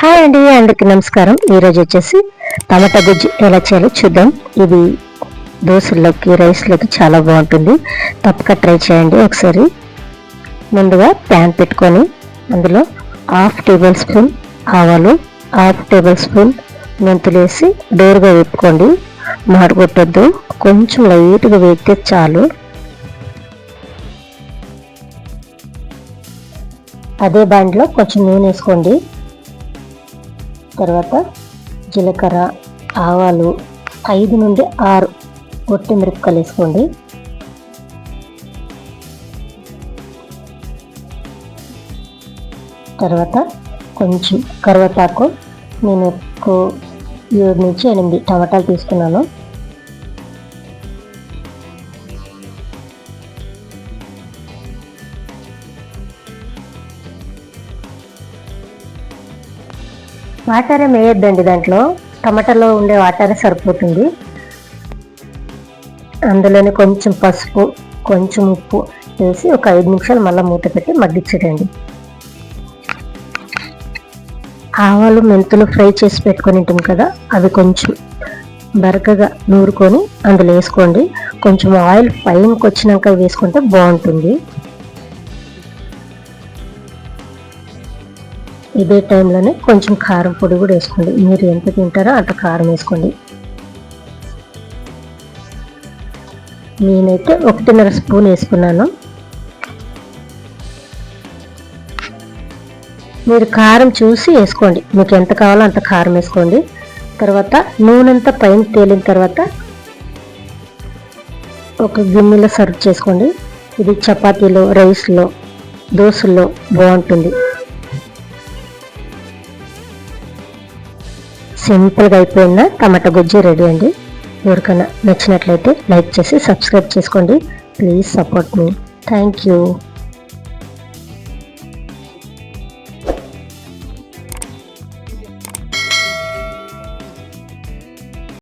Hi అండి, అందరికీ నమస్కారం. ఈరోజు వచ్చేసి టమాటా గుజ్జు ఎలా చేయాలో చూద్దాం. ఇది దోశల్లోకి రైస్లోకి చాలా బాగుంటుంది. తప్పక ట్రై చేయండి ఒకసారి. ముందుగా ప్యాన్ పెట్టుకొని అందులో 1/2 టేబుల్ స్పూన్ ఆవాలు, 1/2 టేబుల్ స్పూన్ మెంతులు వేసి డోరుగా వేపుకోండి. మాడగొట్టద్దు, కొంచెం లైట్గా వేగితే చాలు. అదే బాండ్లో కొంచెం నూనె వేసుకోండి. తర్వాత జీలకర్ర, ఆవాలు 5 నుండి 6 ఒట్టి మిరపకాయలు వేసుకోండి. తర్వాత కొంచెం కరివేపాకు. నేను 7 నుంచి 8 టమాటాలు తీసుకున్నాను. వాటర్ ఏం వేయొద్దండి, దాంట్లో టమాటాలో ఉండే వాటరే సరిపోతుంది. అందులోనే కొంచెం పసుపు, కొంచెం ఉప్పు వేసి ఒక 5 నిమిషాలు మళ్ళీ మూత పెట్టి మగ్గించడండి. ఆవాలు మెంతులు ఫ్రై చేసి పెట్టుకొని ఉంటాం కదా, అవి కొంచెం బరకగా నూరుకొని అందులో వేసుకోండి. కొంచెం ఆయిల్ పైనకి వచ్చినాక వేసుకుంటే బాగుంటుంది. ఇదే టైంలోనే కొంచెం కారం పొడి కూడా వేసుకోండి. మీరు ఎంత తింటారో అంత కారం వేసుకోండి. నేనైతే 1.5 స్పూన్ వేసుకున్నాను. మీరు కారం చూసి వేసుకోండి, మీకు ఎంత కావాలో అంత కారం వేసుకోండి. తర్వాత నూనెంతా పైన తేలిన తర్వాత ఒక గిన్నెలో సర్వ్ చేసుకోండి. ఇది చపాతీలో, రైస్లో, దోశల్లో బాగుంటుంది. సింపుల్గా అయిపోయిన టమాటా గుజ్జు రెడీ అండి. ఎవరికైనా నచ్చినట్లయితే లైక్ చేసి సబ్స్క్రైబ్ చేసుకోండి. Please support me. Thank you.